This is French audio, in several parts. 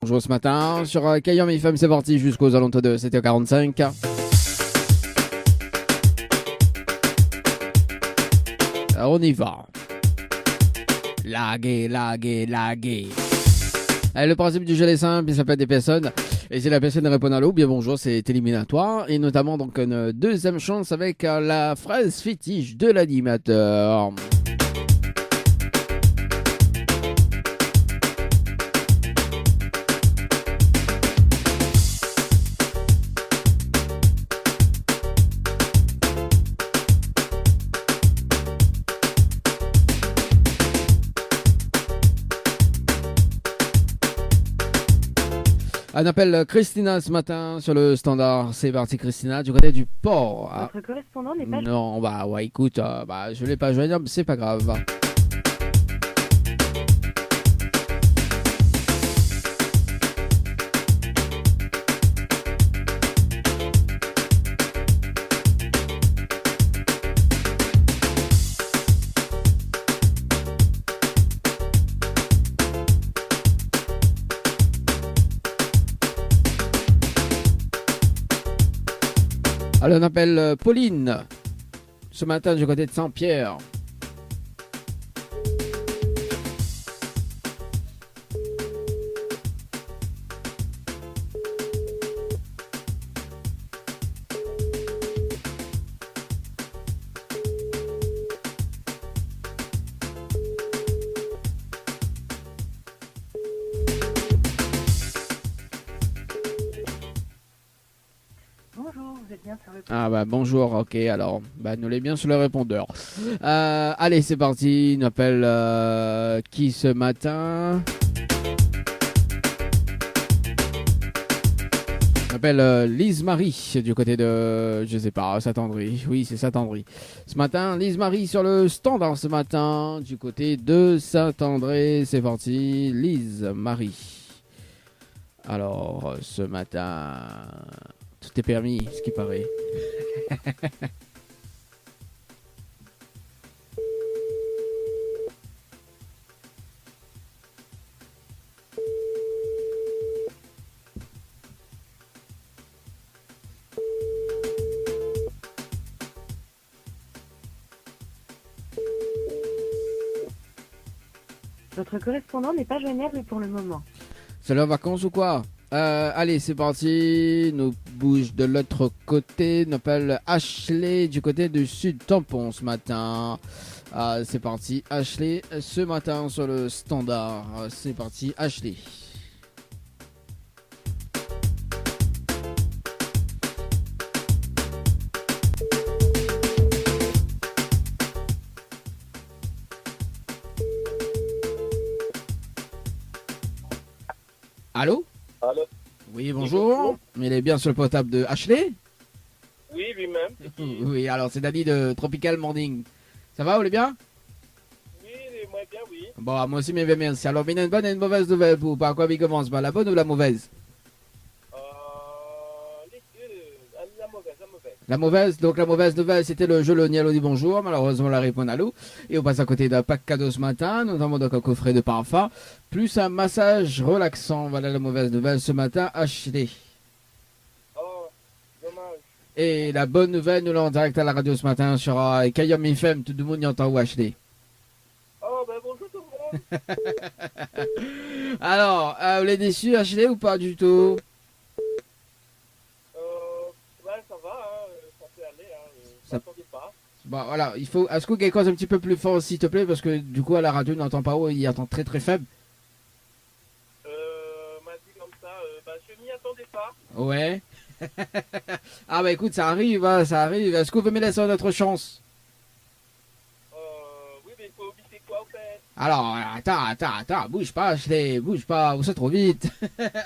Bonjour ce matin sur Kayam FM, c'est parti jusqu'aux alentours de 7h45. Alors on y va. Laguer. Allez, le principe du jeu est simple, il s'appelle des personnes. Et si la personne répond à l'eau, bien bonjour, c'est éliminatoire. Et notamment donc une deuxième chance avec la phrase fétiche de l'animateur. On appelle Christina ce matin sur le standard. C'est parti Christina, du côté du port. Votre correspondant n'est pas... Non, bah ouais, écoute, je l'ai pas joignable, c'est pas grave. Alors on appelle Pauline ce matin du côté de Saint-Pierre. Bonjour, vous êtes bien sur le... Ah bah bonjour, ok, alors nous l'est bien sur le répondeur. Allez c'est parti, on appelle qui ce matin? On appelle Lise-Marie du côté de, je sais pas, Saint-André. Oui c'est Saint-André. Ce matin, Lise-Marie sur le standard ce matin du côté de Saint-André. C'est parti, Lise-Marie. Alors ce matin... Tout est permis, ce qui paraît. Votre correspondant n'est pas joignable pour le moment. C'est les vacances ou quoi? Allez, c'est parti. Nous bouge de l'autre côté. Nous appelle Ashley du côté du sud Tampon ce matin. C'est parti, Ashley. Ce matin sur le standard. C'est parti, Ashley. Allô? Allô? Oui, bonjour. Il est bien sur le portable de Ashley? Oui, lui-même. Oui, alors c'est Danny de Tropical Morning. Ça va, vous allez bien? Oui, moi bien, oui. Bon, moi aussi, mais merci. Alors, il y a une bonne et une mauvaise nouvelle pour par quoi il commence? La bonne ou la mauvaise? La mauvaise, la mauvaise. La mauvaise, donc la mauvaise nouvelle, c'était le jeu Le Nialo dit bonjour. Malheureusement, la réponse à l'eau. Et on passe à côté d'un pack cadeau ce matin, notamment donc un coffret de parfum, plus un massage relaxant. Voilà la mauvaise nouvelle ce matin, acheté. Oh, dommage. Et la bonne nouvelle, nous l'avons en direct à la radio ce matin sur Kayam FM. Tout le monde y entend où acheter. Oh, ben bonjour tout le monde. Alors, vous l'êtes déçu, acheté ou pas du tout? Ouais, ça va, hein, ça peut aller, hein, Ça- m'attendais pas. Bon, voilà, il faut. Est-ce que quelque chose un petit peu plus fort, s'il te plaît? Parce que du coup, à la radio, il n'entend pas haut, il entend très très faible. M'a dit comme ça, je m'y attendais pas. Ouais. Ah bah écoute, ça arrive, hein, ça arrive. Est-ce que vous me laisser notre chance? Oui, mais il faut oublier quoi, au fait? Alors, attends, bouge pas, Ashley, bouge pas, vous êtes trop vite.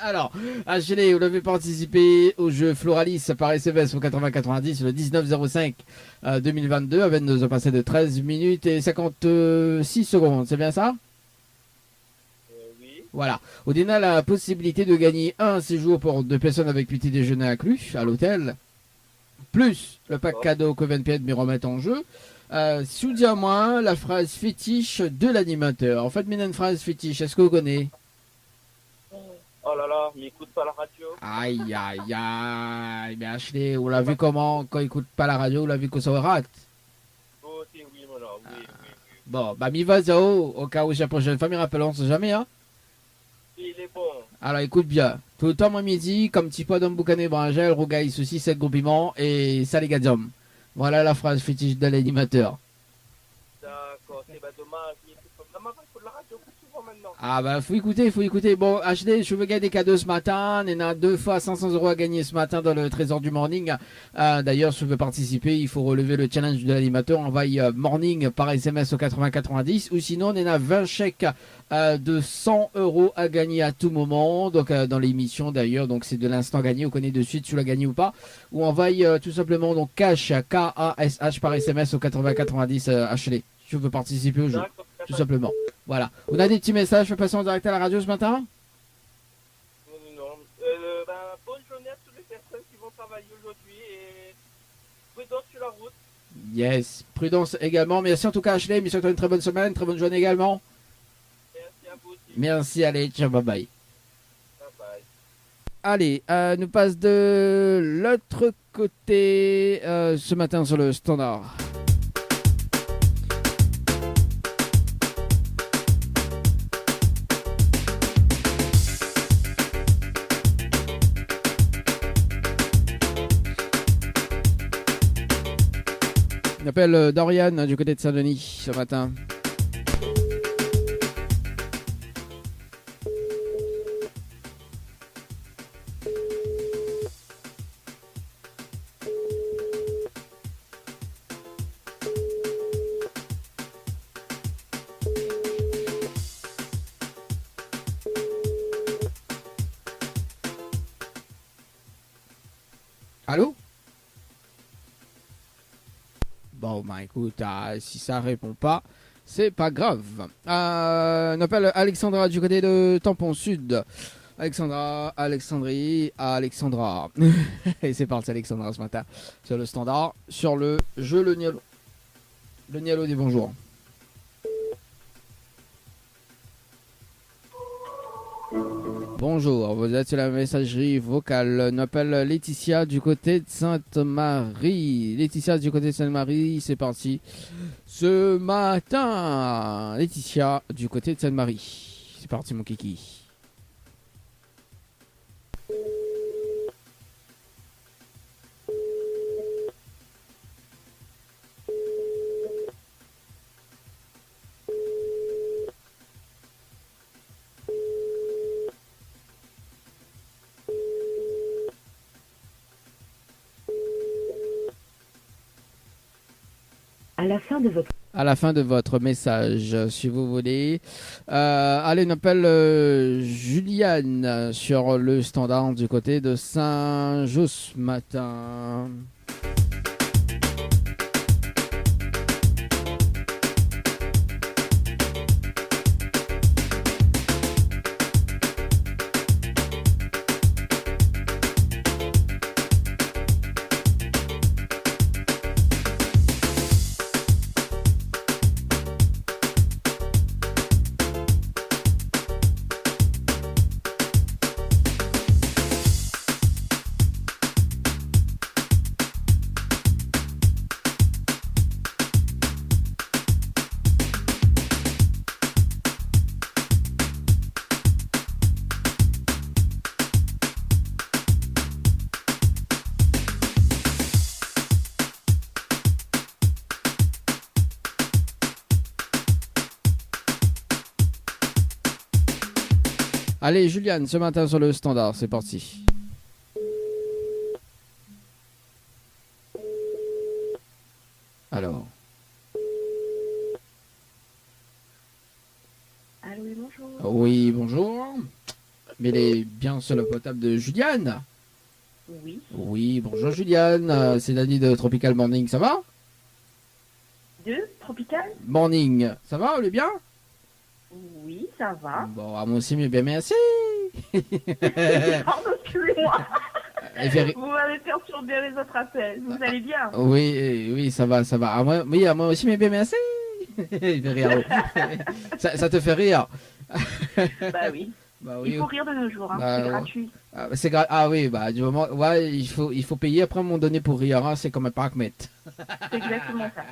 Alors, Ashley, vous devez participer au jeu Floralis par SMS au 8090 le 19 05 2022 avec nos passés de 13 minutes et 56 secondes, c'est bien ça? Oui. Voilà. Odina a la possibilité de gagner un séjour pour 2 personnes avec petit déjeuner inclus à l'hôtel, plus le pack cadeau que 20 pièces me remettent en jeu. Soudiens-moi la phrase fétiche de l'animateur. En fait, une phrase fétiche, est-ce que vous connaissez? Oh là là, mais écoute pas la radio. Aïe, aïe, aïe. Mais Ashley, on l'a vu comment quand il écoute pas la radio, on l'a vu que ça rate. Oh, c'est oui, voilà, oui, oui, oui. Bon, bah, mi va au cas où j'ai la prochaine fois, mais rappelons, on sait jamais, hein. Il est bon. Alors écoute bien, tout le temps moi midi, comme petit poids d'homme boucané brangel, rougaille souci, 7 gros piments et ça les gars d'hommes. Voilà la phrase fétiche de l'animateur. D'accord, c'est dommage. Mais maman, il faut de la radio plus souvent maintenant. Ah bah faut écouter. Bon, HD, je veux gagner des cadeaux ce matin. On a 2 fois 500 € à gagner ce matin dans le trésor du morning. D'ailleurs, si tu veux participer, il faut relever le challenge de l'animateur. Envoie morning par SMS au 8090 ou sinon on a 20 chèques de 100 € à gagner à tout moment. Donc dans l'émission d'ailleurs, donc c'est de l'instant gagné. On connaît de suite si tu l'as gagné ou pas. Ou envoie tout simplement donc cash KASH par SMS au 8090 HD. Si tu veux participer au jeu. D'accord, Tout simplement. Voilà. On a des petits messages. Je peux passer en direct à la radio ce matin. non. Bonne journée à toutes les personnes qui vont travailler aujourd'hui et prudence sur la route. Yes. Prudence également. Merci en tout cas, Ashley. Mais surtout une très bonne semaine. Très bonne journée également. Merci à vous aussi. Merci. Allez, ciao, bye bye. Bye bye. Allez, nous passe de l'autre côté ce matin sur le standard. On appelle Dorian du côté de Saint-Denis ce matin. Allô? Bon, bah écoute, si ça répond pas, c'est pas grave. On appelle Alexandra du côté de Tampon Sud. Alexandra, Alexandrie, Alexandra. Et c'est parti, Alexandra, ce matin. Sur le standard, sur le jeu Le Nialo. Le Nialo des bonjours. Bonjour, vous êtes sur la messagerie vocale. On appelle Laetitia du côté de Sainte-Marie. Laetitia du côté de Sainte-Marie, c'est parti. Ce matin, Laetitia du côté de Sainte-Marie. C'est parti mon kiki. À la fin de votre À la fin de votre message, si vous voulez. Allez, on appelle Juliane sur le standard du côté de Saint-Just ce matin. Allez, Juliane, ce matin sur le standard, c'est parti. Alors. Allô, oui, bonjour. Oui, bonjour. Mais elle est bien sur le potable de Juliane. Oui. Oui, bonjour Juliane. C'est Dani de Tropical Morning, ça va? De Tropical? Morning, ça va, elle est bien? Oui, ça va. Bon, à moi aussi, mais bien merci. Pardon, excusez-moi. Vous m'avez perturbé les autres appels. Vous allez bien? Oui, oui, ça va, ça va. Oui, à moi aussi, mais bien merci. Il fait rire. ça te fait rire. Bah oui. Bah Il oui. faut rire de nos jours, hein. Bah, C'est ouais. gratuit. Ah oui, bah du moment, ouais, il faut payer après à un moment donné pour rire, hein, c'est comme un parc-met. C'est exactement ça.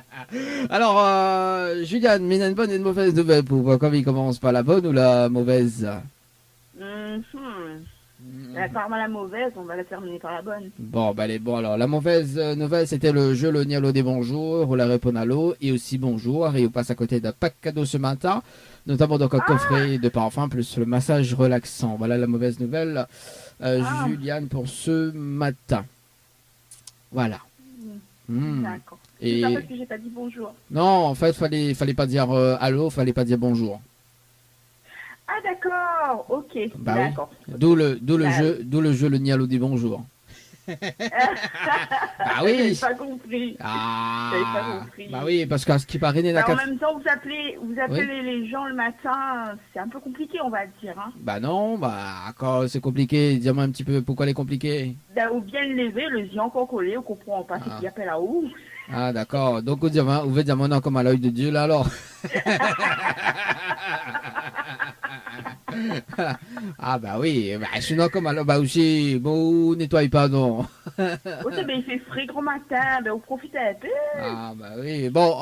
Alors, Juliane, mais une bonne et une mauvaise nouvelle pour voir comme il commence par la bonne ou la mauvaise. Apparemment la mauvaise, on va la terminer par la bonne. Bon, bah allez, bon alors, la mauvaise nouvelle c'était le jeu Le Nialo des bonjours, ou la Reponalo, et aussi bonjour, et on passe à côté d'un pack cadeau ce matin, notamment donc un coffret de parfum plus le massage relaxant. Voilà la mauvaise nouvelle, Juliane, pour ce matin. Voilà. D'accord. Et... C'est ça parce que j'ai pas dit bonjour. Non, en fait, fallait pas dire allô, fallait pas dire bonjour. Ah d'accord, ok. Bah oui. D'accord. D'où le Bah jeu Le Nialo des bonjours. Ah J'avais oui. pas compris. J'avais pas compris. Bah oui, parce qu'à ce qui paraît, Bah, en même temps, vous appelez Oui. les gens le matin, c'est un peu compliqué, on va dire. Hein. Bah non, bah quand c'est compliqué, dis-moi un petit peu pourquoi elle est compliquée. Ou bien le lever, le yeux encore collé, on comprend pas ce qu'il appelle à où. Ah d'accord, donc on veut dire maintenant comme à l'œil de Dieu là alors. Ah bah oui, bah sinon comme à l'œil, bah aussi, bon, nettoie pas non. Ben, il fait frais gros matin, ben, on profite un peu. Ah bah oui, bon,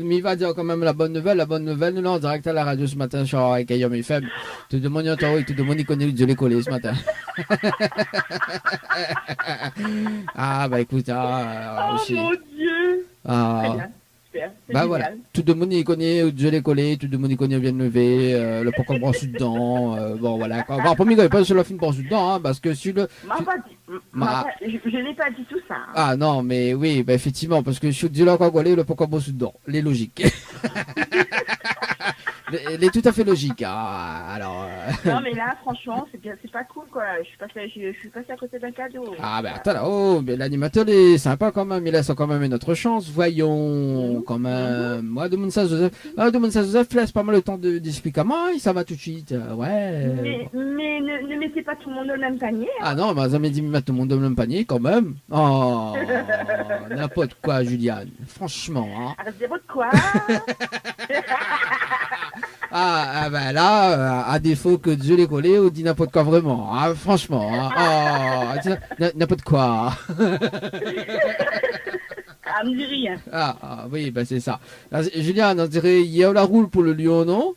mais il va dire quand même la bonne nouvelle, nous là en direct à la radio ce matin sur Ayam FM. Tout le monde y entend, tout le monde y connaît le Dieu les collé ce matin. Ah bah écoute, Oh aussi. mon Dieu. Très bien, super. C'est Bah génial. voilà, tout le monde y connaît, Dieu les collé, tout le monde y connaît bien levé, le pourquoi brosse dedans, bon voilà. Quoi. Bon, premier gars, pas sur la fin brosse dedans, hein, parce que sur le... M'a pas dit, je n'ai pas dit tout ça. Hein. Ah non, mais oui, bah effectivement, parce que sur Dieu là quoi le pourquoi brosse dedans, les logiques. Elle est tout à fait logique, hein. Alors. Non mais là, franchement, c'est pas cool quoi. Je suis passé à côté d'un cadeau. Ah ben attends là, oh, mais l'animateur est sympa quand même, il laisse quand même une autre chance, voyons, quand même. Moi, demande ça à Joseph, laisse pas mal le temps d'expliquer comment, ça va tout de suite, ouais. Mais ne mettez pas tout le monde dans le même panier. Hein. Ah non, bah ça m'a dit mettre tout le monde dans le même panier quand même. Oh, n'importe quoi, Juliane, franchement, hein. Arrête de dire quoi. Ah ben là, à défaut que Dieu l'ait collé, on dit n'importe quoi vraiment, hein, franchement, hein. Oh, n'importe quoi. Ah, me dis rien. Ah, oui, ben c'est ça. Là, Juliane, on dirait, il y a la roule pour le lion, non?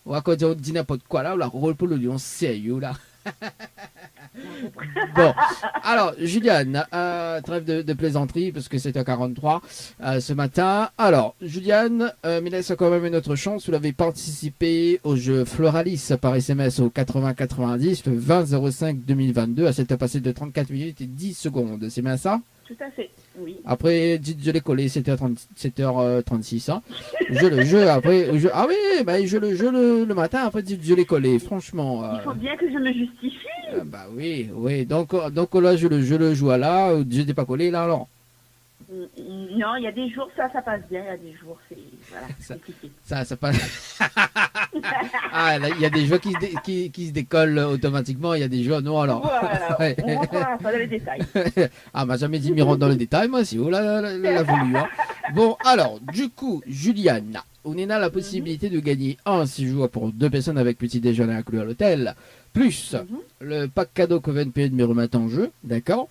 Ou à quand on dit n'importe quoi là, la roule pour le lion, sérieux là. Bon, alors Juliane, trêve de plaisanterie parce que c'est à 43 ce matin. Alors Juliane, mais laisse quand même une autre chance. Vous avez participé au jeu Floralis par SMS au 8090 le 20-05-2022 à cette passée de 34 minutes et 10 secondes. C'est bien ça? Tout à fait, oui. Après, dites je l'ai collé, 7h36. Hein. Le jeu, après, ah oui, bah, le matin, après, dites je l'ai collé, franchement. Il faut bien que je me justifie. Bah oui, donc là, je le joue à là, je n'ai pas collé là, alors. Non, il y a des jours, ça passe bien, il y a des jours, c'est compliqué. Ça passe. Ah, là, il y a des jeux qui se décollent automatiquement, il y a des jeux, non, alors. Voilà, Ouais. on rentrera pas dans les détails. Ah, m'a jamais dit m'y rentre dans les détails, moi, si, oh là, voulu, hein. Bon, alors, du coup, Juliane, on a la possibilité de gagner un séjour pour 2 personnes avec petit déjeuner inclus à l'hôtel, plus le pack cadeau que VNP de me remettre en jeu, d'accord?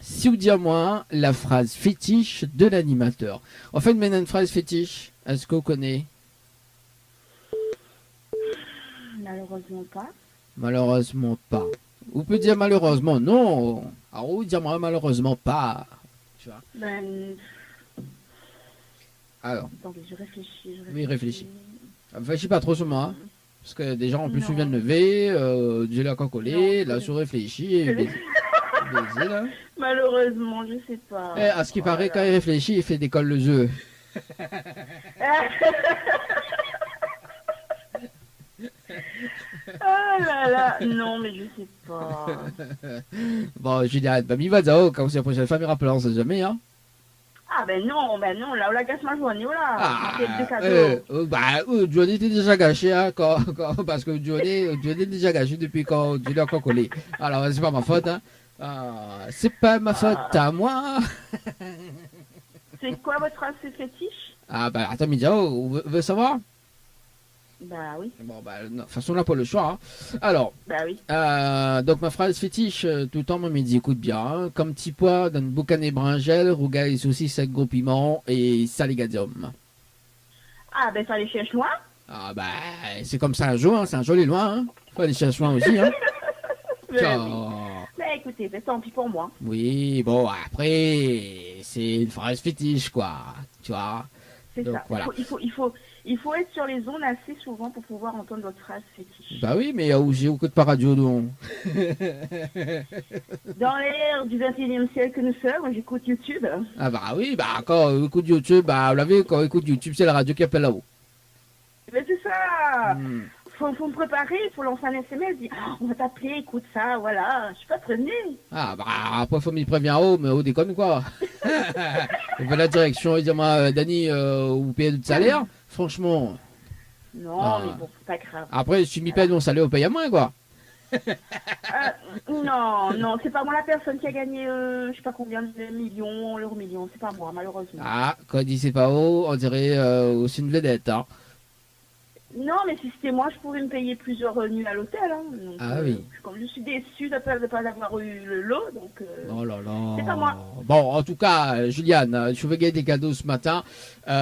Si vous dites à moi la phrase fétiche de l'animateur. En fait, maintenant, une phrase fétiche, est-ce que vous connaissez? Malheureusement pas. Malheureusement pas. Vous pouvez dire malheureusement non. Alors, vous dire moi malheureusement pas. Tu vois? Ben. Alors. Attendez, je réfléchis. Oui, réfléchis. Réfléchis pas trop sur moi. Parce que des gens en plus, je viens de lever, Dieu l'a collé, là, je réfléchis. Et là. Malheureusement, je sais pas. À ce qui paraît, quand il réfléchit, il fait décolle le jeu. Oh là là, non, mais je sais pas. Bon, Juliane, bah, mi va dire, quand c'est la prochaine fois, il rappelle, on sait jamais, hein. Ah ben non, là, on la casse ma journée, là. Johnny était déjà gâché, hein, parce que Johnny est déjà gâché depuis quand Johnny a encore collé. Alors, c'est pas ma faute, hein. C'est pas ma faute à moi. C'est quoi votre phrase fétiche? Ah, bah, attends, Midia, vous veut savoir? Bah oui, Bon, bah, non, de toute façon, on n'a pas le choix. Hein. Alors, bah oui. donc ma phrase fétiche, tout le temps, moi, me dit, écoute bien, hein, comme petit pois, dans une boucane et bringelle, rougail, saucisse avec gros piment et saligadium. Ah, ben fallait chercher loin. Ah, bah, c'est comme ça un jour, hein, c'est un joli loin, hein. Faut aller chercher loin aussi, hein. Mais oui. Oh. Mais écoutez, ben, tant pis pour moi. Oui, bon, après, c'est une phrase fétiche, quoi. Tu vois. C'est Donc, ça. voilà. Il faut être sur les ondes assez souvent pour pouvoir entendre votre phrase fétiche. Bah oui, mais j'ai beaucoup de pas radio, donc. Dans l'ère du 21e siècle que nous sommes, j'écoute YouTube. Ah bah oui, bah quand on écoute YouTube, bah vous l'avez, quand on écoute YouTube, c'est la radio qui appelle là-haut. Mais c'est ça. Hmm. Faut me préparer, faut lancer un SMS, dire ah, on va t'appeler, écoute ça, voilà. Je suis pas prévenue. Ah bah après faut m'y prévenir haut, mais haut déconne quoi. On fait la direction et dire moi, Dani, vous payez de salaire, franchement. Non, Ah. mais bon, c'est pas grave. Après si tu m'y payes mon salaire, on paye à moins quoi. Non, c'est pas moi la personne qui a gagné, je sais pas combien de millions, l'euro million, c'est pas moi, malheureusement. Ah, quand on dit c'est pas haut, on dirait aussi une vedette, hein. Non, mais si c'était moi, je pourrais me payer plusieurs nuits à l'hôtel. Hein. Donc, Ah oui. Comme je suis déçue de ne pas avoir eu le lot, donc Oh là là. c'est pas moi. Bon, en tout cas, Juliane, je veux gagner des cadeaux ce matin. Il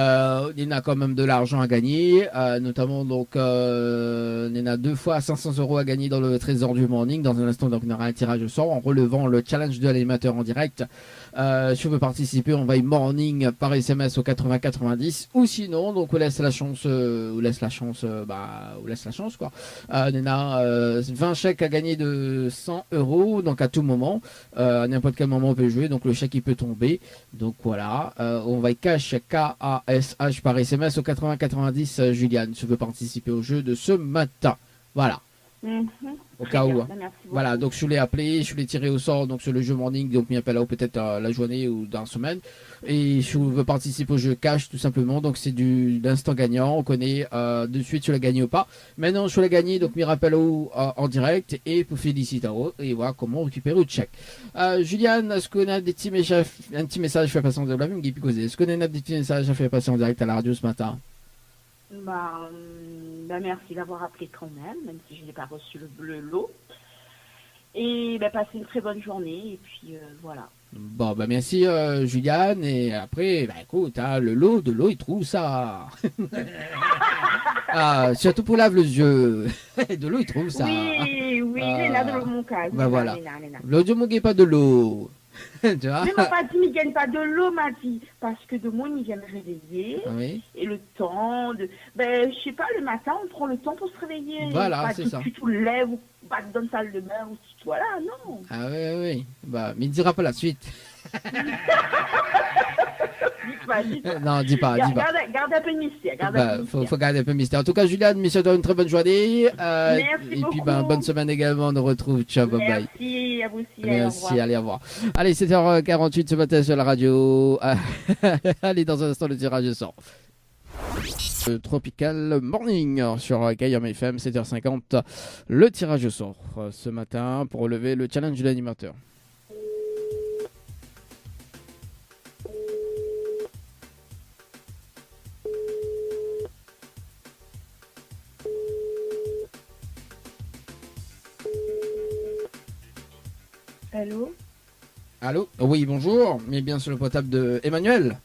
y en a quand même de l'argent à gagner, notamment donc il y en a 2 fois 500 € à gagner dans le Trésor du Morning. Dans un instant, donc on aura un tirage au sort en relevant le challenge de l'animateur en direct. Si on veut participer, on va y morning par SMS au 80 90 ou sinon donc on laisse la chance, quoi. On a 20 chèques à gagner de 100 €, donc à tout moment, à n'importe quel moment on peut jouer, donc le chèque il peut tomber. Donc voilà, on va y cash KASH par SMS au 80 90. Juliane, tu veux participer au jeu de ce matin. Voilà. Au cas où. Merci beaucoup. Voilà, donc je l'ai appelé, je l'ai tiré au sort donc sur le jeu morning, donc m'y appelle là peut-être la journée ou dans la semaine. Et je veux participer au jeu cash tout simplement, donc c'est d'instant gagnant, on connaît de suite si tu l'as gagné ou pas. Maintenant je l'ai gagné, donc m'y rappelle en direct et pour féliciter et voir comment récupérer le chèque. Juliane, est-ce qu'on a des petits messages, un petit message fait passer en direct, est-ce qu'on a des petits messages à faire passer en direct à la radio ce matin? Bah, merci d'avoir appelé quand même si je n'ai pas reçu le lot. Et passez une très bonne journée, et puis voilà. Bon, bah merci Juliane, et après, bah écoute, hein, de l'eau, il trouve ça. Surtout pour laver les yeux. De l'eau, il trouve ça. Oui, il là de mon cas. Bah voilà. L'audio ne gagne pas de l'eau. Tu vois? Mais m'a pas dit, il gagne pas de l'eau, m'a dit. Parce que de moi, il vient me réveiller. Oui. Et le temps de. Ben, je sais pas, le matin, on prend le temps pour se réveiller. Voilà, pas c'est tout ça. de suite, tu te lèves ou pas dans la salle de bain ou voilà, non. Ah oui. Bah, mais il ne dira pas la suite. Dites-moi. Non, dis pas. Garde un peu de mystère. Faut garder un peu de mystère. En tout cas, Juliane, monsieur, une très bonne journée. Merci et beaucoup. puis, bonne semaine également. On nous retrouve. Ciao, bye bye. Merci à vous aussi. Merci, allez, au revoir. Allez, 7h48 ce matin sur la radio. Allez, dans un instant, le tirage au sort. Tropical Morning sur KIOM FM, 7h50. Le tirage au sort ce matin pour relever le challenge de l'animateur. Allô? Allô? Oui, bonjour. Mais bien sur le portable de Emmanuel.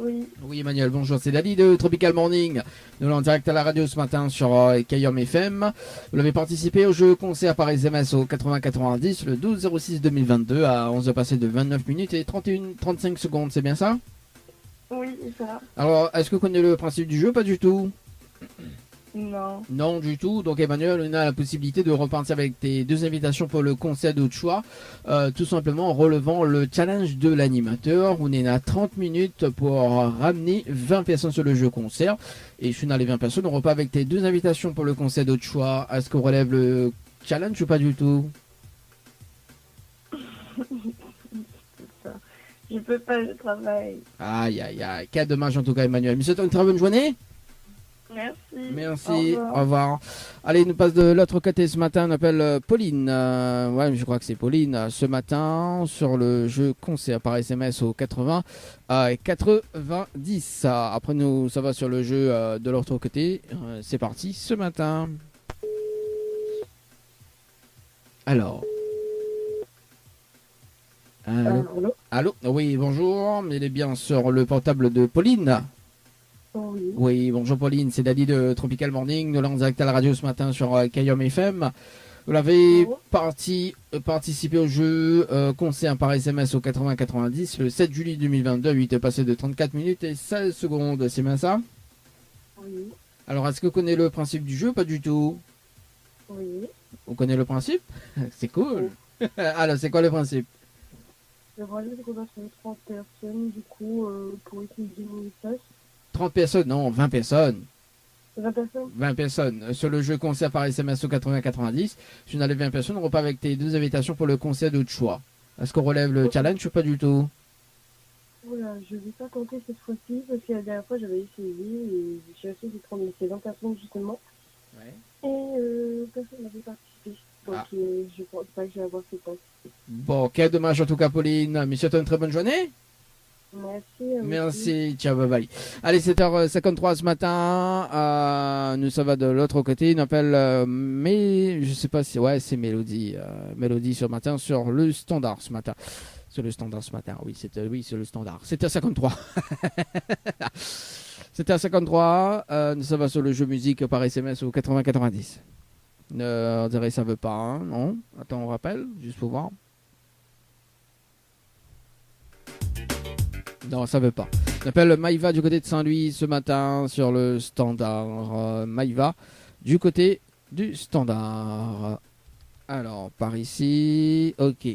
Oui, Emmanuel, bonjour. C'est Dali de Tropical Morning. Nous sommes en direct à la radio ce matin sur KIOM FM. Vous l'avez participé au jeu concert par SMS au 80-90 le 12-06-2022 à 11h passé de 29 minutes et 35 secondes. C'est bien ça? Oui, c'est ça. Alors, est-ce que vous connaissez le principe du jeu? Pas du tout. Non. Non, du tout. Donc, Emmanuel, on a la possibilité de repartir avec tes 2 invitations pour le concert de choix. Tout simplement en relevant le challenge de l'animateur. On est à 30 minutes pour ramener 20 personnes sur le jeu concert. Et je suis dans les 20 personnes. On repart avec tes 2 invitations pour le concert de choix. Est-ce qu'on relève le challenge ou pas du tout? Je peux pas, je travaille. Aïe. Quel dommage en tout cas, Emmanuel. Monsieur, une très bonne journée. Merci. Merci, Au au revoir. revoir. Allez, nous passe de l'autre côté ce matin, on appelle Pauline. Ouais, je crois que c'est Pauline. Ce matin, sur le jeu concert par SMS au 80 et 90. Après nous, ça va sur le jeu de l'autre côté. C'est parti ce matin. Alors. Allô? Allô. Allô? Oui, bonjour. Il est bien sur le portable de Pauline. Oui. Oui, bonjour Pauline, c'est Dadi de Tropical Morning. Nous l'avons en direct à la radio ce matin sur Kayom FM. Vous l'avez participé au jeu concert par SMS au 80-90 le 7 juillet 2022, 8 passé de 34 minutes et 16 secondes, c'est bien ça? Oui. Alors, est-ce que vous connaissez le principe du jeu? Pas du tout. Oui. Vous connaissez le principe? C'est cool. Alors, c'est quoi le principe? J'aimerais juste remercier 30 personnes, du coup, pour essayer de gagner une place. 30 personnes? Non, 20 personnes. 20 personnes? 20 personnes. Sur le jeu concert par SMS au 80-90, si on a les 20 personnes, on repart avec tes 2 invitations pour le concert de choix. Est-ce qu'on relève le challenge ou pas du tout? Voilà, je vais pas tenter cette fois-ci, parce que la dernière fois, j'avais essayé, et je suis assez de prendre ces 20 personnes, justement. Ouais. Et personne n'avait participé. Donc, je pense pas que je vais avoir cette place. Bon, quel dommage en tout cas, Pauline. Mais souhaite une très bonne journée. Merci. Merci, ciao, bye bye. Allez, 7h53 ce matin. Nous, ça va de l'autre côté. Nous appelle, mais je sais pas si. Ouais, c'est Mélodie. Mélodie ce matin sur le standard ce matin. Sur le standard ce matin. Oui, sur le standard. 7h53. 7h53. Ça va sur le jeu musique par SMS au 80-90. On dirait que ça veut pas, hein, non? Attends, on rappelle, juste pour voir. Non, ça veut pas. On appelle Maïva du côté de Saint-Louis ce matin sur le standard. Maïva du côté du standard. Alors, par ici. Ok.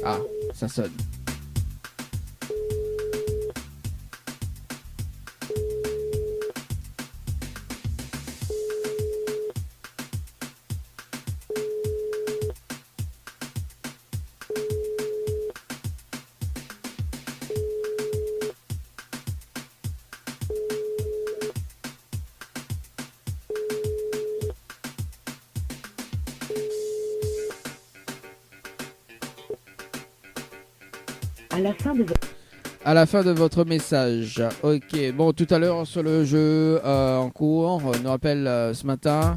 Ah, ça sonne. À la fin de votre message. Ok, bon, tout à l'heure sur le jeu en cours, on nous rappelle ce matin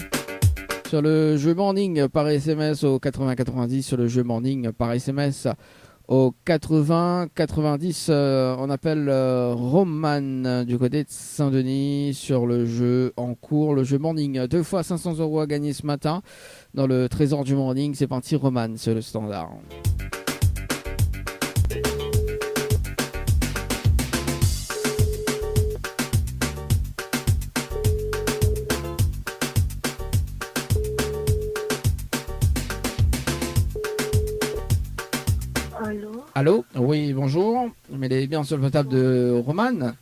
sur le jeu morning par SMS au 80-90, sur le jeu morning par SMS au 80-90, on appelle Roman du côté de Saint-Denis sur le jeu en cours, le jeu morning. 2 fois 500 € à gagner ce matin dans le trésor du morning. C'est parti, Roman, c'est le standard. Allô. Allô? Oui, bonjour. Mais elle est bien sur le portable de Roman?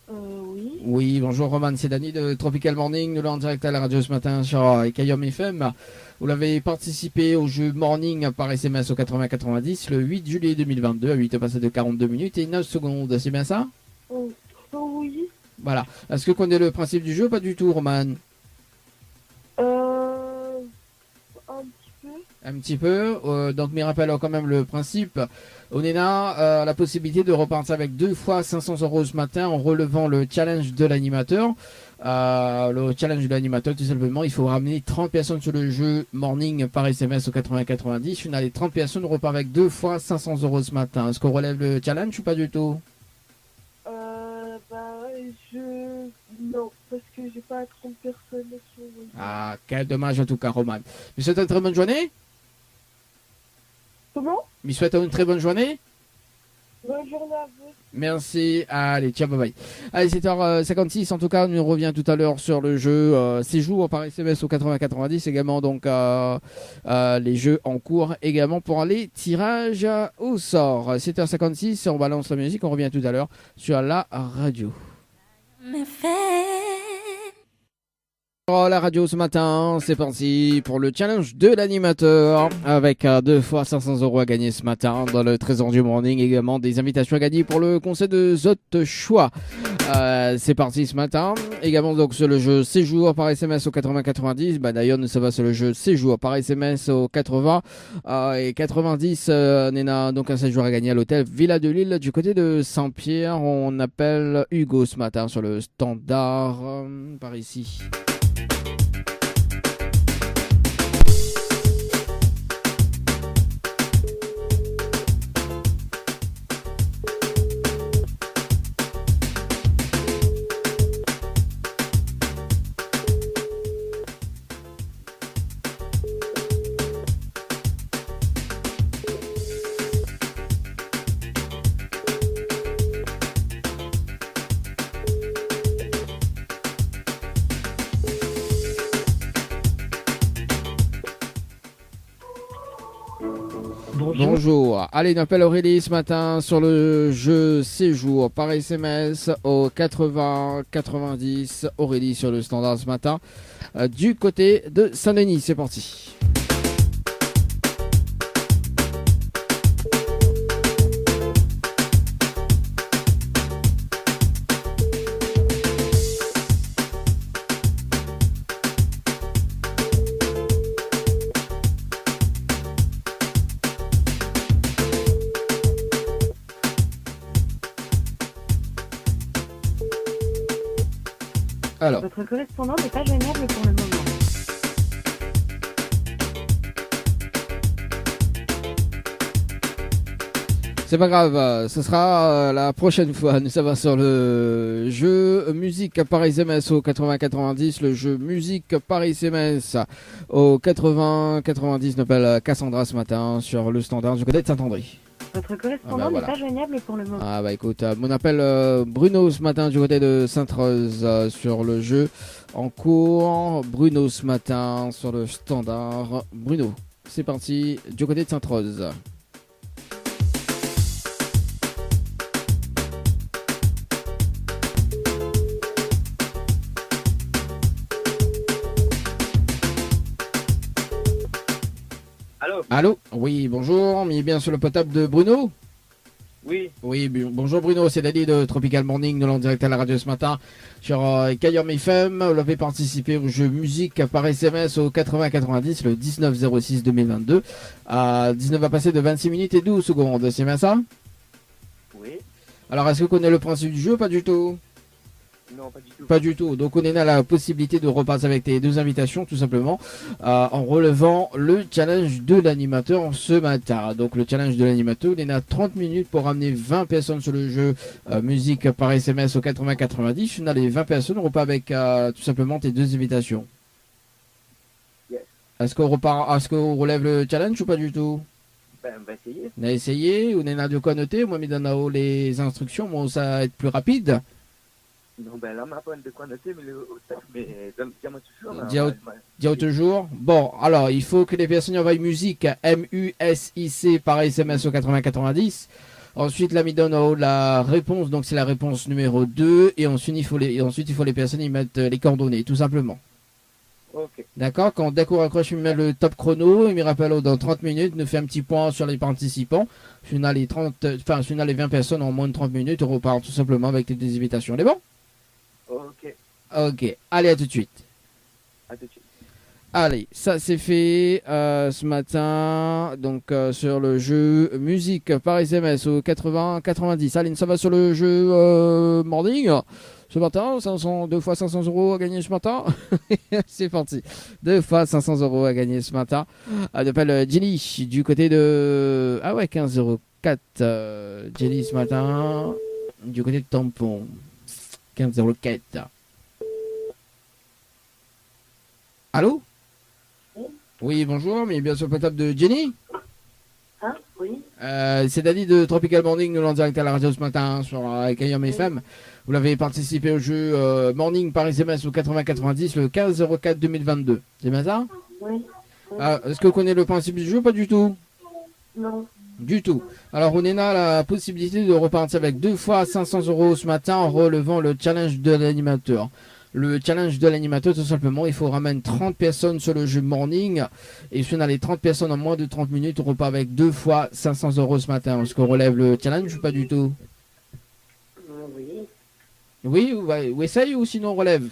Oui. Oui, bonjour Roman, c'est Dani de Tropical Morning. Nous l'avons en direct à la radio ce matin sur Kayom FM. Vous l'avez participé au jeu Morning par SMS au 80-90 le 8 juillet 2022 à 8 passé de 42 minutes et 9 secondes. C'est bien ça? Oui. Voilà. Est-ce que vous connaissez le principe du jeu? Pas du tout, Roman. Un petit peu. Donc, mais rappelle quand même le principe. Onena a la possibilité de repartir avec 2 fois 500 € ce matin en relevant le challenge de l'animateur. Le challenge de l'animateur, tout simplement, il faut ramener 30 personnes sur le jeu Morning par SMS au 80-90. Si on a les 30 personnes, on repart avec 2 fois 500 € ce matin. Est-ce qu'on relève le challenge ou pas du tout? Non, parce que j'ai pas 30 personnes sur le jeu. Ah, quel dommage en tout cas, Roman. Mais souhaite une très bonne journée. Comment? Mais souhaite une très bonne journée. Bonne journée à vous. Merci. Allez, ciao, bye bye. Allez, 7h56. En tout cas, on revient tout à l'heure sur le jeu séjour par SMS au 80-90. Également, donc, les jeux en cours également pour les tirages au sort. 7h56. On balance la musique. On revient tout à l'heure sur la radio. La radio ce matin, c'est parti pour le challenge de l'animateur avec 2 fois 500 € à gagner ce matin dans le Trésor du Morning, également des invitations à gagner pour le conseil de Zot Choix. C'est parti ce matin. Également donc sur le jeu séjour par SMS au 80-90. D'ailleurs nous ça va sur le jeu séjour par SMS au 80 et 90. On a donc un séjour à gagner à l'hôtel Villa de Lille du côté de Saint-Pierre. On appelle Hugo ce matin sur le standard par ici. Bonjour. Allez, on appelle Aurélie ce matin sur le jeu séjour par SMS au 80-90. Aurélie sur le standard ce matin du côté de Saint-Denis. C'est parti. Alors. Votre correspondant n'est pas joignable pour le moment. C'est pas grave, ce sera la prochaine fois. Nous ça va sur le jeu musique par SMS au 80-90, le jeu musique par SMS au 80-90. On appelle Cassandra ce matin sur le standard du côté de Saint-André. Votre correspondant n'est pas joignable pour le moment. Ah bah écoute, on appelle Bruno ce matin du côté de Sainte-Rose sur le jeu en cours. Bruno ce matin sur le standard. Bruno, c'est parti du côté de Sainte-Rose. Allô. Oui, bonjour, mais bien sur le potable de Bruno. Oui. Oui, bonjour Bruno, c'est Dali de Tropical Morning, nous l'en direct à la radio ce matin sur Kayom FM. Vous avez participé au jeu musique par SMS au 80-90 le 19-06-2022 à 19 à passer de 26 minutes et 12 secondes, c'est bien ça? Oui. Alors, est-ce que vous connaissez le principe du jeu? Pas du tout. Non, pas du tout. Pas du tout. Donc on est à la possibilité de repasser avec tes deux invitations tout simplement en relevant le challenge de l'animateur ce matin. Donc le challenge de l'animateur, il est à 30 minutes pour ramener 20 personnes sur le jeu musique par SMS au 80-90. On a les 20 personnes, on repart avec tout simplement tes deux invitations. Yes. Est-ce qu'on relève le challenge ou pas du tout? Ben, on va essayer. On a essayé, on a de quoi noter, moi je donne les instructions, moi ça va être plus rapide. Non, ben là, on m'a pas de quoi noter, mais dis-moi toujours. Dis-moi toujours. Bon, alors, il faut que les personnes envoient musique MUSIC par SMS au 80-90. Ensuite, là, il donne la réponse, donc c'est la réponse numéro 2. Et ensuite, il faut les personnes y mettent les coordonnées, tout simplement. Ok. D'accord. Dès qu'on raccroche, il met le top chrono, il me rappelle dans 30 minutes, nous fait un petit point sur les participants. Si on a les 20 personnes en moins de 30 minutes, on repart tout simplement avec les deux invitations. C'est bon? Ok. Ok. Allez, à tout de suite. À tout de suite. Allez, ça c'est fait ce matin, donc sur le jeu musique par SMS au 80-90. Allez, ça va sur le jeu morning. Ce matin, 2 fois 500 € à gagner ce matin. C'est parti. 2 fois 500 € à gagner ce matin. On appelle Jenny du côté de... Ah ouais, 15,04. Jenny ce matin du côté de Tampon. 15,04. Allô? Oui, bonjour, mais bien sur le portable de Jenny. Hein? Oui. C'est Dani de Tropical Morning, nous l'en direct à la radio ce matin sur Kayam FM. Vous l'avez participé au jeu Morning par SMS au 80-90 le 15-04-2022. C'est bien ça? Oui. Est-ce que vous connaissez le principe du jeu? Pas du tout. Non. Du tout. Alors, Onena a la possibilité de repartir avec 2 fois 500 € ce matin en relevant le challenge de l'animateur. Le challenge de l'animateur, tout simplement, il faut ramener 30 personnes sur le jeu Morning. Et si on a les 30 personnes en moins de 30 minutes, on repart avec 2 fois 500 € ce matin. Est-ce qu'on relève le challenge ou pas du tout? Oui. Oui, ou essaye ou sinon on relève?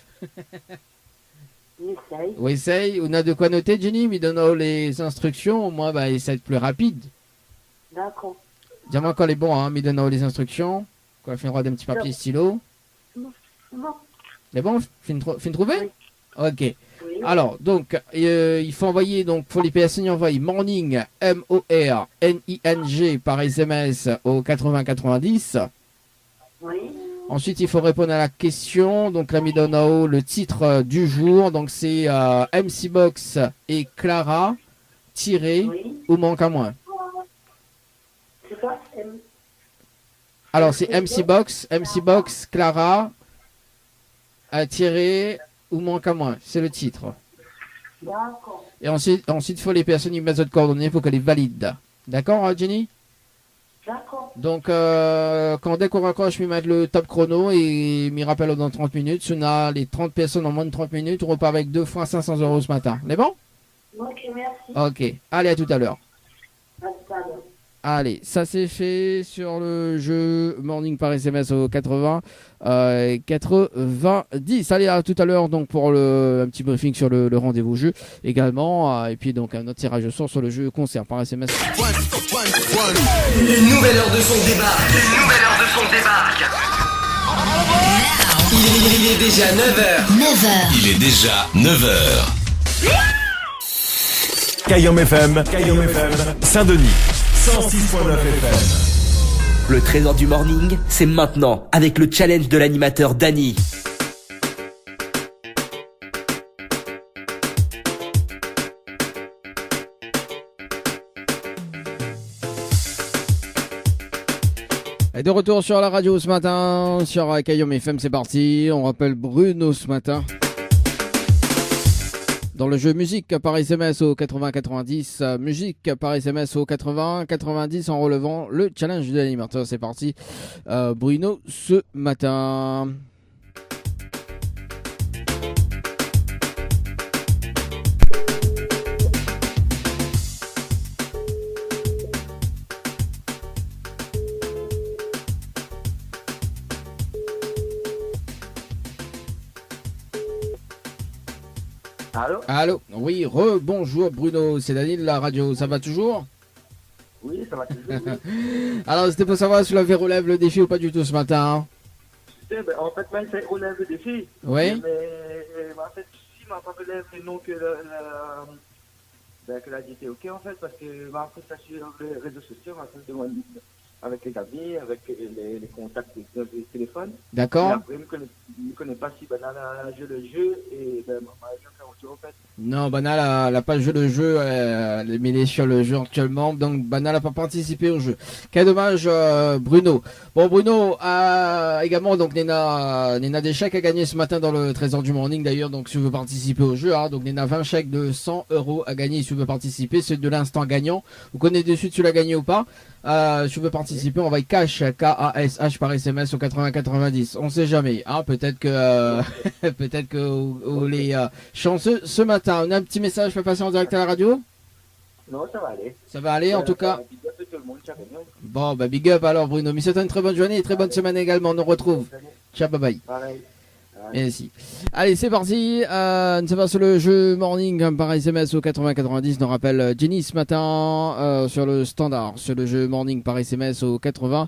Essaye. Ou essaye. On a de quoi noter, Jenny? Mais donne les instructions. Au moins, ça va être plus rapide. D'accord. Dis-moi quand elle est bon, hein. Mais donne les instructions. Quand elle fait un petit papier stylo. Bon. C'est bon? Fin trouvé? Oui. Ok. Oui. Alors, donc, il faut envoyer, donc, pour les personnes, il envoie Morning, M-O-R-N-I-N-G par SMS au 80-90. Oui. Ensuite, il faut répondre à la question. Donc, la mise en haut, le titre du jour. Donc, c'est MC Box et Clara, tiré Oui. ou manque à moins. C'est quoi? Alors, c'est MC Box, Clara, tiré ou manque à moins. C'est le titre. D'accord. Et ensuite, il faut les personnes qui mettent votre coordonnée, il faut qu'elle est valide. D'accord, Jenny? D'accord. Donc, dès qu'on raccroche, je vais mettre le top chrono et m'y rappelle dans 30 minutes. Si on a les 30 personnes en moins de 30 minutes, on repart avec 2 fois 500 € ce matin. C'est bon? Ok, merci. Ok. Allez, à tout à l'heure. À tout à l'heure. Allez, ça c'est fait sur le jeu Morning par SMS au 90. Allez, à tout à l'heure donc pour un petit briefing sur le rendez-vous jeu également. Et puis donc un autre tirage au sort sur le jeu concert par SMS. Une nouvelle heure de son débarque. Il est déjà 9h. Il est déjà 9h. Kayam FM, Saint-Denis, 106.9 FM. Le trésor du morning, c'est maintenant avec le challenge de l'animateur Dany. Et de retour sur la radio ce matin, sur Kayam FM, c'est parti. On rappelle Bruno ce matin. Dans le jeu musique par SMS au 80-90, musique par SMS au 80-90 en relevant le challenge de l'animateur. C'est parti, Bruno ce matin. Allô? Oui, bonjour Bruno, c'est Dany de la radio, ça va toujours? Oui, ça va toujours. Alors, c'était pour savoir si vous l'avez relevé le défi ou pas du tout ce matin. En fait, même c'est relève le défi. Oui. Mais en fait, si m'a pas relève le nom que la dit ok en fait, parce que en fait, ça sur les réseaux sociaux, en fait, avec les amis, avec les contacts de téléphone. D'accord. Et après, je ne connais pas si Banana a joué le jeu et je vais faire autre chose en fait. Non, Banal n'a pas joué le jeu, mais il est sur le jeu actuellement, donc Banal n'a pas participé au jeu. Quel dommage, Bruno. Bon, Bruno a également, donc Néna des chèques à gagner ce matin dans le trésor du morning d'ailleurs, donc si vous voulez participer au jeu, donc Néna 20 chèques de 100 € à gagner si vous voulez participer, c'est de l'instant gagnant. Vous connaissez de suite si tu l'as gagné ou pas. Si vous voulez participer, on va cash, K-A-S-H par SMS au 80-90. On sait jamais, peut-être que peut-être que les chanceux ce matin. On a un petit message, je peux passer en direct à la radio? Non, ça va aller. Ça va aller en tout cas. Big up à tout le monde, ciao, bien. Bon, big up alors Bruno. Mais c'est une très bonne journée et très bonne semaine également. On nous retrouve. Ciao, bye bye. Pareil. Merci. Allez, c'est parti. Nous sommes sur le jeu morning par SMS au 80-90. On rappelle Jenny ce matin sur le standard, sur le jeu morning par SMS au 80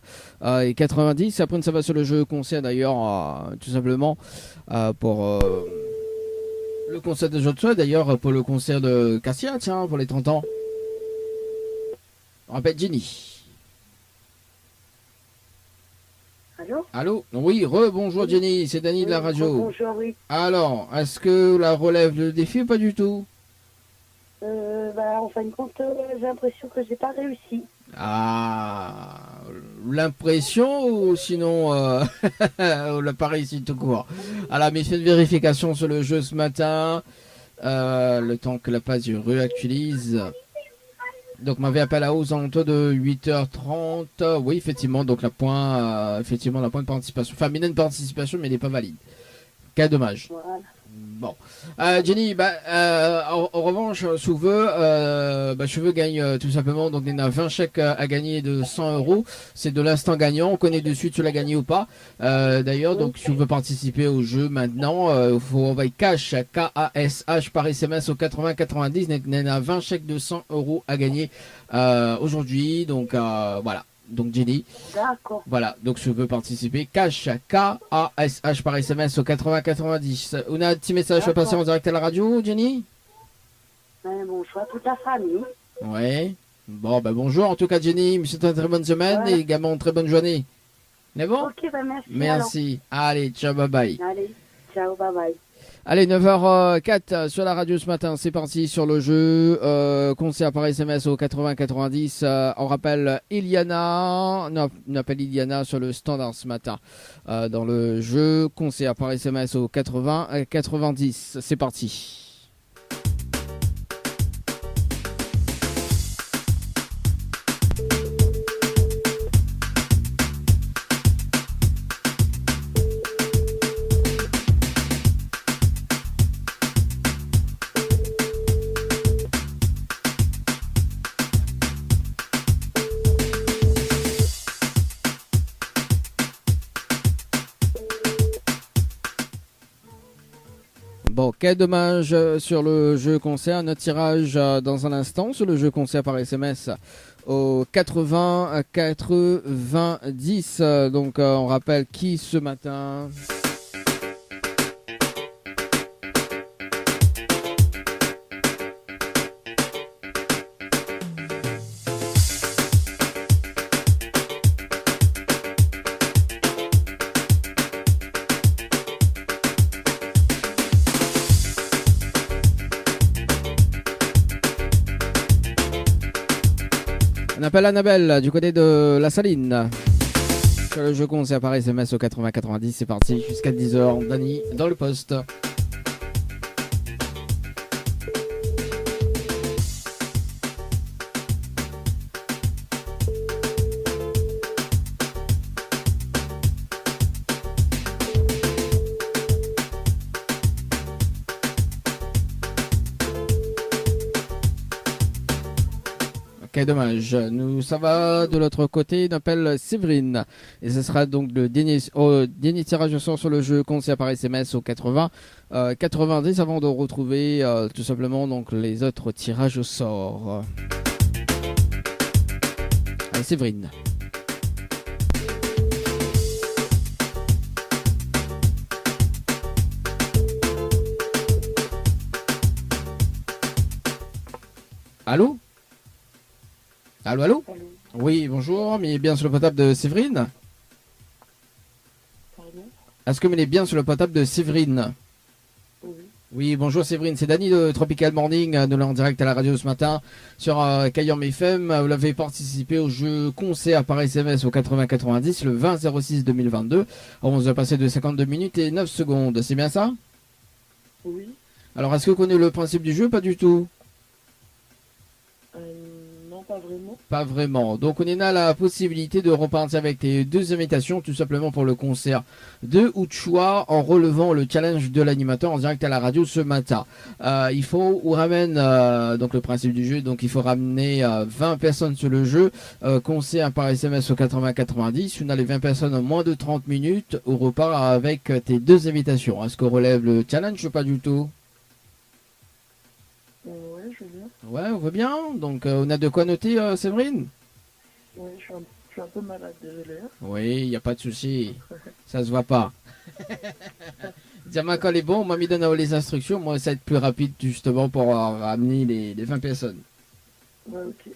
et 90. Après, ça va sur le jeu concert d'ailleurs, tout simplement pour le concert de Joshua, d'ailleurs pour le concert de Cassia, tiens, pour les 30 ans. On rappelle Jenny. Allô? Allô? Oui, bonjour Jenny, c'est Dany de la radio. Bonjour, oui. Alors, est-ce que la relève le défi ou pas du tout? En fin de compte, j'ai l'impression que j'ai pas réussi. Ah, l'impression ou sinon l'appareil ici tout court. Alors, mais fait une vérification sur le jeu ce matin. Le temps que la page réactualise. Donc, m'avait appelé à aux alentours de 8h30. Oui, effectivement, donc la pointe de participation. Enfin, il y a une participation, mais elle n'est pas valide. Quel dommage. Voilà. Bon. Jenny, en revanche, Cheveux gagne tout simplement. Donc, il y en a 20 chèques à gagner de 100 euros. C'est de l'instant gagnant. On connaît de suite si tu l'as gagné ou pas. D'ailleurs, donc, si tu veux participer au jeu maintenant, il faut envoyer cash, K-A-S-H par SMS au 80-90. Il y en a 20 chèques de 100 euros à gagner aujourd'hui. Donc, voilà. Donc Jenny, D'accord. voilà, donc je veux participer. Cash, K-A-S-H par SMS au 80-90. On a un petit message à passer en direct à la radio, Jenny? Bonjour à toute la famille. Ouais. Bon, bonjour en tout cas Jenny, je vous souhaite une très bonne semaine et également une très bonne journée. C'est bon? Ok, merci. Merci. Allez, ciao, bye bye. Allez, ciao, bye bye. Allez, 9h04 sur la radio ce matin, c'est parti sur le jeu. Conseil par SMS au 80-90. On rappelle on appelle Iliana sur le standard ce matin. Dans le jeu, conseil par SMS au 80-90. C'est parti. Bon, quel dommage sur le jeu concert. Notre tirage dans un instant sur le jeu concert par SMS au 80-90. Donc, on rappelle qui ce matin? On appelle Annabelle du côté de la Saline. Sur le jeu concert par SMS au 80-90, c'est parti jusqu'à 10h. Dani dans le poste. Ok, dommage. Ça va de l'autre côté. On appelle Séverine. Et ce sera donc le dernier tirage au sort sur le jeu concert par SMS au 80-90 avant de retrouver tout simplement donc les autres tirages au sort. Allez, Séverine. Allô? Allô? Oui, bonjour, mais bien sur le potable de Séverine? Pardon? Est-ce que vous êtes bien sur le potable de Séverine? Oui. Oui, bonjour Séverine, c'est Dani de Tropical Morning, nous l'avons en direct à la radio ce matin sur Kayam FM. Vous l'avez participé au jeu concert par SMS au 80-90 le 20-06-2022. On vous a passé de 52 minutes et 9 secondes, c'est bien ça? Oui. Alors, est-ce que vous connaissez le principe du jeu? Pas du tout. Non, pas vraiment. Pas vraiment. Donc on a la possibilité de repartir avec tes deux invitations, tout simplement pour le concert de ou de choix, en relevant le challenge de l'animateur en direct à la radio ce matin. Il faut ou ramène donc le principe du jeu, donc il faut ramener 20 personnes sur le jeu, concert par SMS au 80-90. On a les 20 personnes en moins de 30 minutes, on repart avec tes deux invitations. Est-ce qu'on relève le challenge ou pas du tout? Ouais, je veux bien. Ouais, on veut bien. Donc on a de quoi noter, Séverine? Ouais, je suis un peu malade, désolé. Oui, il n'y a pas de souci. Ça se voit pas. Diamant, quand est bon, moi, me donne les instructions. Moi, ça va être plus rapide, justement, pour ramener les 20 personnes. Ouais, ok.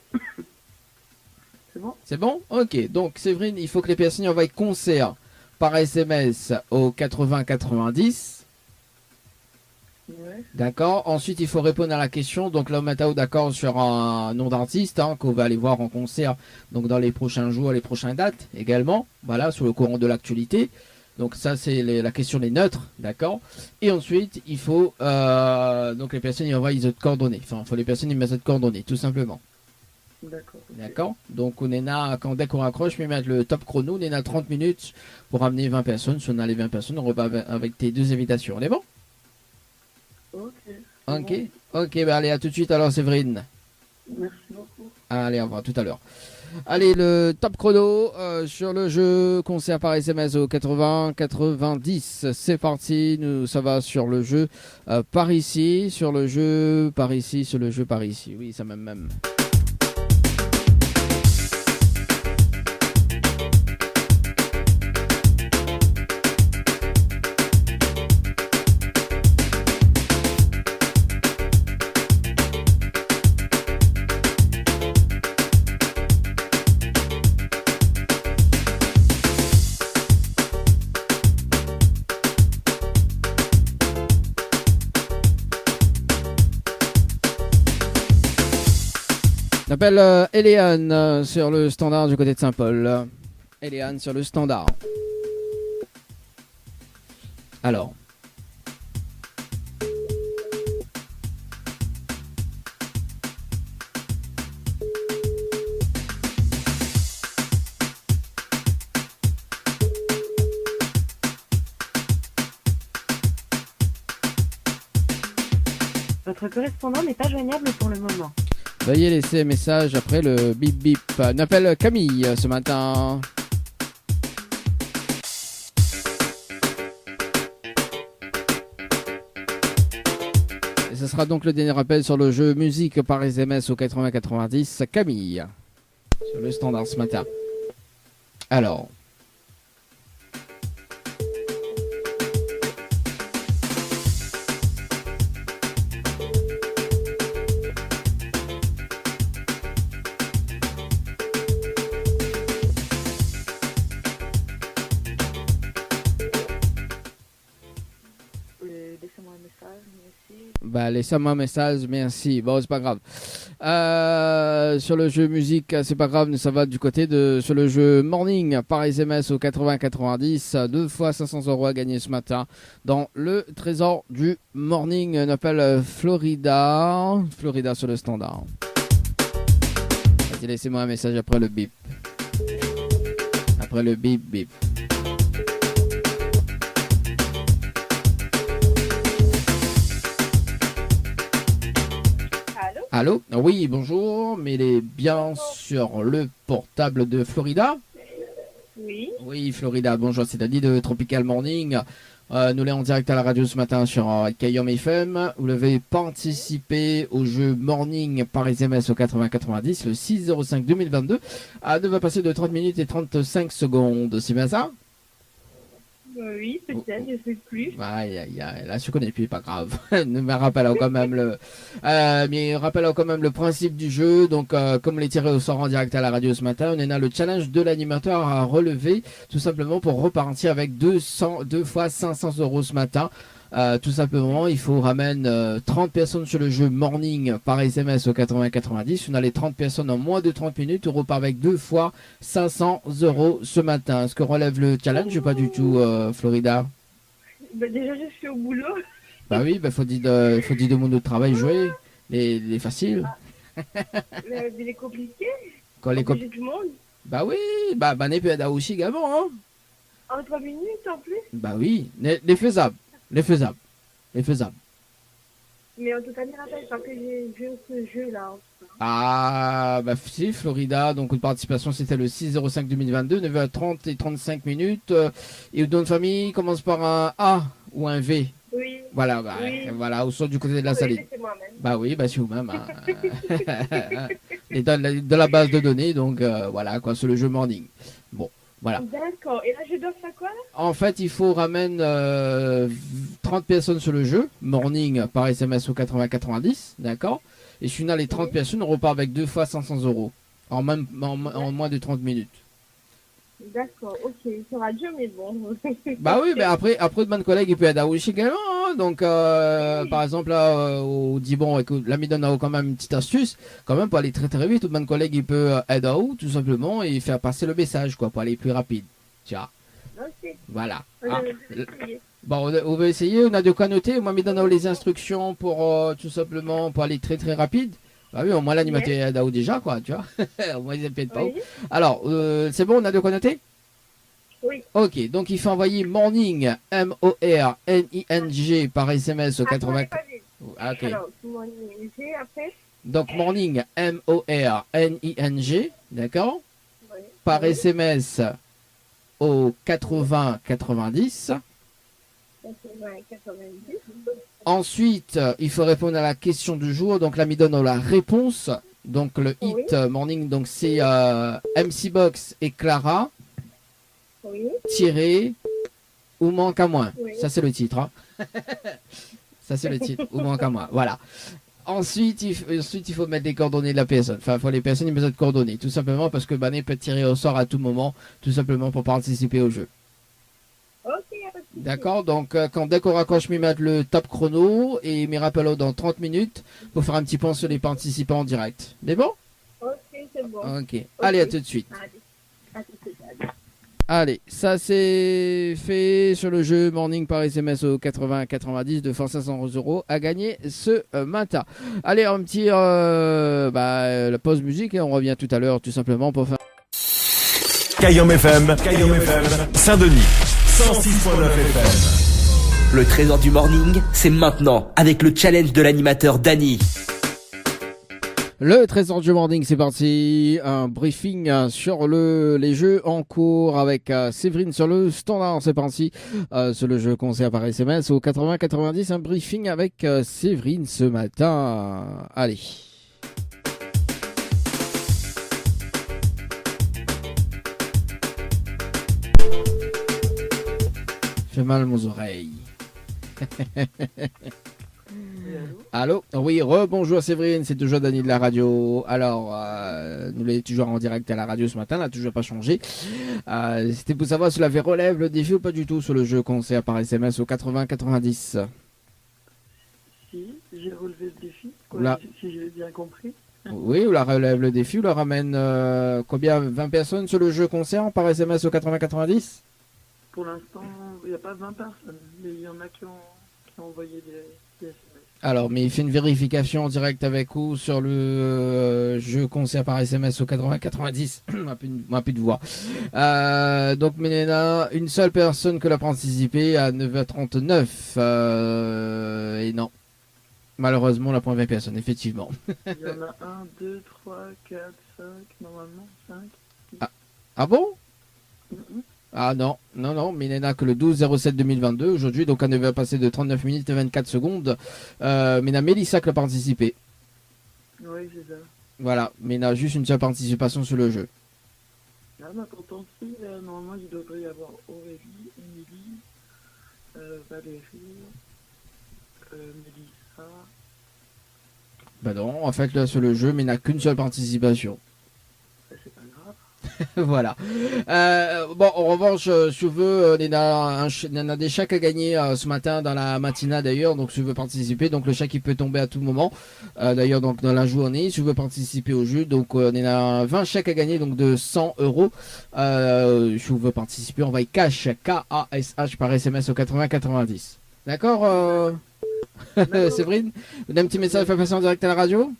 C'est bon? C'est bon? Ok. Donc, Séverine, il faut que les personnes envoient concert par SMS au 80-90. Ouais. D'accord. Ensuite, il faut répondre à la question. Donc là, Matao, d'accord sur un nom d'artiste qu'on va aller voir en concert. Donc dans les prochains jours, les prochaines dates également. Voilà, sur le courant de l'actualité. Donc ça, c'est la question des neutres, d'accord. Et ensuite, il faut donc les personnes ils envoient les autres coordonnées. Enfin, il faut les personnes ils mettent les autres coordonnées, tout simplement. D'accord. D'accord. Donc on est là, dès qu'on raccroche, mais mettre le top chrono, on est là 30 minutes pour ramener 20 personnes. Si on a les 20 personnes, on repart avec tes 2 invitations. On est bon? Ok. Ok. Ok, bah allez, à tout de suite alors, Séverine. Merci beaucoup. Allez, au revoir, tout à l'heure. Allez, le top chrono sur le jeu concert par SMS au 80-90. C'est parti, ça va sur le jeu par ici, sur le jeu par ici, sur le jeu par ici. Oui, ça même. On appelle Eliane sur le standard du côté de Saint-Paul. Eliane sur le standard. Alors. Votre correspondant n'est pas joignable pour le moment. Veuillez laisser un message après le bip bip. On appelle Camille ce matin. Et ce sera donc le dernier appel sur le jeu musique par SMS au 80-90. Camille sur le standard ce matin. Alors. Laissez-moi un message, merci. Bah, laissez-moi un message, merci. Bon, c'est pas grave. Sur le jeu musique, c'est pas grave, ça va du côté de. Sur le jeu morning par SMS au 80-90, 2 fois 500 € à gagner ce matin dans le trésor du morning. On appelle Florida. Florida sur le standard. Vas-y, laissez-moi un message après le bip. Après le bip bip. Allô? Oui, bonjour, mais il est bien sur le portable de Florida? Oui. Oui, Florida, bonjour, c'est Dani de Tropical Morning. Nous sommes en direct à la radio ce matin sur Kayom FM. Vous devez participer au jeu Morning par SMS au 80-90, le 6-05-2022. Ne va passer de 30 minutes et 35 secondes, c'est bien ça? Oui, peut-être, je sais plus. Aïe, aïe, aïe, là je connais plus, pas grave. Mais rappelle quand même le principe du jeu. Donc, comme les tirés au sort en direct à la radio ce matin, on a le challenge de l'animateur à relever, tout simplement pour repartir avec 2 fois 500 € ce matin. Tout simplement, il faut ramener 30 personnes sur le jeu Morning par SMS au 80-90. On a les 30 personnes en moins de 30 minutes. On repart avec 2 fois 500 € ce matin. Est-ce que relève le challenge ou pas du tout, Florida? Bah, déjà, je suis au boulot. Bah oui, faut dire de monde de travail jouer. Les faciles. Les compliqués. Quand les J'ai du monde. Bah oui, bah n'est peut être aussi également, hein. En 3 minutes en plus. Bah oui, les faisables. Les faisables. Mais en tout cas, il rappelle parce que j'ai vu ce jeu-là. Ah, bah si, Florida, donc une participation c'était le 6-05-2022, 9h30 et 35 minutes. Et le nom de famille commence par un A ou un V. Oui. Voilà, bah, Oui. voilà, au sort du côté de la saline. C'est moi-même. Bah oui, bah c'est vous-même. Hein. Et dans la base de données, donc voilà, quoi, sur le jeu Morning. Bon, voilà. D'accord. Et là, je dois faire quoi là? En fait, il faut ramener 30 personnes sur le jeu, Morning par SMS au 80-90, d'accord? Et si on a les 30 personnes, on repart avec 2 fois 500 € en moins de 30 minutes. D'accord, ok. C'est radio, mais bon. Bah oui, mais après de collègue, il peut être à aussi également. Hein. Donc, par exemple, là, on dit, bon, écoute, là, il donne quand même une petite astuce, quand même, pour aller très très vite. Tout de collègue, il peut aider à où, tout simplement, et faire passer le message, quoi, pour aller plus rapide. Tiens. Ok. Voilà. On Ah. va essayer. Bon, on va essayer, on a de quoi noter. Moi, il donne les instructions pour, tout simplement, pour aller très très rapide. Bah oui, au moins l'animateur est aide à où déjà, quoi, tu vois. Au moins, ils ne pètent pas. Oui. Alors, c'est bon, on a de quoi noter? Oui. Ok, donc il faut envoyer morning, M-O-R-N-I-N-G par SMS au 80. Ah, ok. Alors, j'ai après. Donc morning, M-O-R-N-I-N-G, d'accord? Oui. Par Oui. SMS au 80 90. 90. Ensuite, il faut répondre à la question du jour. Donc là, il donne la réponse. Donc le hit morning, donc c'est MC Box et Clara. Oui. Tiré ou manque à moins. Oui. Ça c'est le titre. Hein. Ça c'est le titre. Ou manque à moins. Voilà. Ensuite, il faut mettre les coordonnées de la personne. Enfin, les personnes, ils ont besoin de coordonnées. Tout simplement parce que Bané peut tirer au sort à tout moment. Tout simplement pour participer au jeu. Ok, y a pas de souci. D'accord. Donc, dès qu'on raccroche, m'y mettre le top chrono et m'y rappelle dans 30 minutes pour faire un petit point sur les participants en direct. Mais bon? Ok, c'est bon. Ok. Allez, à tout de suite. Allez. À tout de suite. Allez. Allez, ça c'est fait sur le jeu Morning par SMS au 80-90 de force 500 € à gagner ce matin. Allez, un petit la pause musique et on revient tout à l'heure tout simplement pour faire... Kayom FM, Saint-Denis, 106.9 FM. Le trésor du morning, c'est maintenant avec le challenge de l'animateur Dany. Le trésor du morning, c'est parti. Un briefing sur les jeux en cours avec Séverine sur le standard. C'est parti. Sur le jeu conseil par SMS au 80-90. Un briefing avec Séverine ce matin. Allez. Fait mal aux oreilles. Allô? Oui, rebonjour Séverine, c'est toujours Dany de la radio. Alors, nous l'avons toujours en direct à la radio ce matin, n'a toujours pas changé. C'était pour savoir si vous l'avez relève le défi ou pas du tout sur le jeu concert par SMS au 80-90. Si, j'ai relevé le défi, quoi, Là. si j'ai bien compris. Oui, ou la relève le défi, ou la ramène combien? 20 personnes sur le jeu concert par SMS au 80-90? Pour l'instant, il n'y a pas 20 personnes, mais il y en a qui ont envoyé des SMS. Alors, mais il fait une vérification en direct avec vous sur le jeu concert par SMS au 80-90. Moi, plus de voix. Donc, Mélena, une seule personne que l'a participé à 9h39. Et non. Malheureusement, la point 20 personnes, effectivement. Il y en a 1, 2, 3, 4, 5, normalement 5. Ah bon? Ah non, mais il n'y en a que le 12-07-2022 aujourd'hui, donc on devait passer de 39 minutes et 24 secondes. Mais il y a Mélissa qui a participé. Oui, c'est ça. Voilà, mais il y a juste une seule participation sur le jeu. Ah bah pourtant si, normalement il devrait y avoir Aurélie, Émilie, Valérie, Mélissa. Bah non, en fait là sur le jeu, mais il n'y a qu'une seule participation. Bah, c'est pas grave. Voilà. Bon, en revanche, si tu veux, il y en a des chèques à gagner ce matin dans la matinale d'ailleurs. Donc, si tu veux participer, donc le chèque il peut tomber à tout moment. D'ailleurs, donc dans la journée, si tu veux participer au jeu, donc il y en a 20 chèques à gagner, donc de 100 €. Si tu veux participer, on va y cash K-A-S-H par SMS au 80-90. D'accord, Séverine? Vous avez un petit message à faire passer en direct à la radio?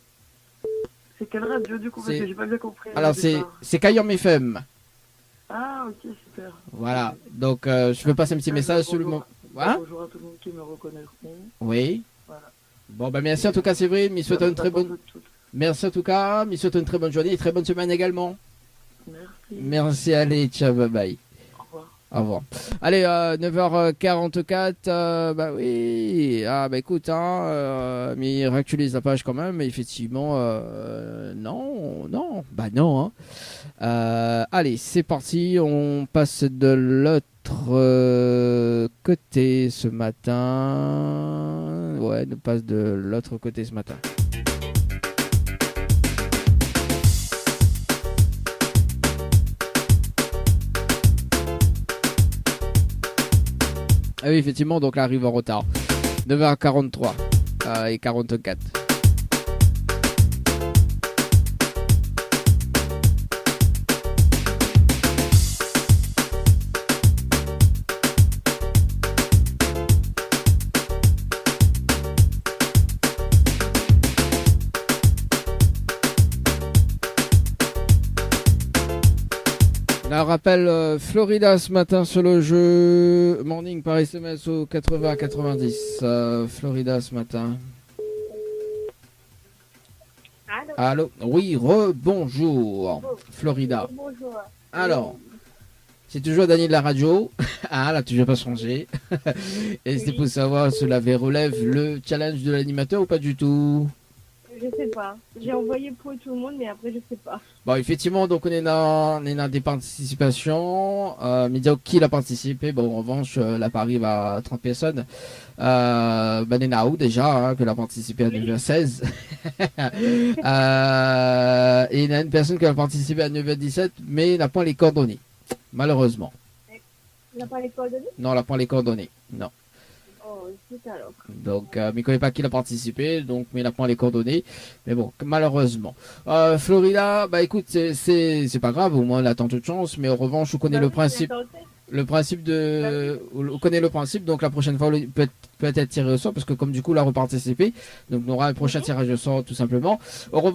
C'est quelle radio du coup? Parce que j'ai pas bien compris. Alors c'est Kayom FM. Ah ok, super. Voilà, donc je veux passer un petit message sur le moment. Voilà. Bonjour à tout le monde qui me reconnaîtront. Oui. Voilà. Bon bah merci en tout cas Séverine, mais souhaite une très bonne. Merci en tout cas, mais souhaite une très bonne journée et très bonne semaine également. Merci. Merci, allez, ciao, bye bye. Au revoir. Allez, 9h44, bah oui. Ah bah écoute, mais il réactualise la page quand même, mais effectivement, non. Allez, c'est parti, on passe de l'autre côté ce matin. Ouais, on passe de l'autre côté ce matin. Ah oui, effectivement, donc elle arrive en retard. 9h43 et 44. Un rappel Florida ce matin sur le jeu Morning par SMS au 80-90. Florida ce matin. Allô. Allô. Oui, rebonjour. Florida. Bonjour. Alors, c'est toujours Daniel de la radio. Ah, là, tu n'as pas changé. Et c'était pour savoir si cela relève le challenge de l'animateur ou pas du tout. Je sais pas. J'ai envoyé pour tout le monde, mais après, je sais pas. Bon, effectivement, donc on est dans des participations. Mais dire qui a participé. Bon, en revanche, là, Paris va à 30 personnes. Nenaou, déjà, que a participé à 9h16. Et il y a une personne qui a participé à 9h17, mais n'a pas les coordonnées. Malheureusement. Il n'a pas les coordonnées? Non, elle n'a pas les coordonnées. Non. Oh, c'est alors. Donc, mais il ne connaît pas qui a participé, donc, mais il n'a pas les coordonnées. Mais bon, malheureusement. Florida, bah écoute, c'est pas grave, au moins elle attend toute chance, mais en revanche, on connaît le principe. Le principe de. On connaît le principe, donc la prochaine fois, peut être tiré au sort, parce que comme du coup, elle a reparticipé, donc on aura un prochain tirage au sort, tout simplement. Au revoir.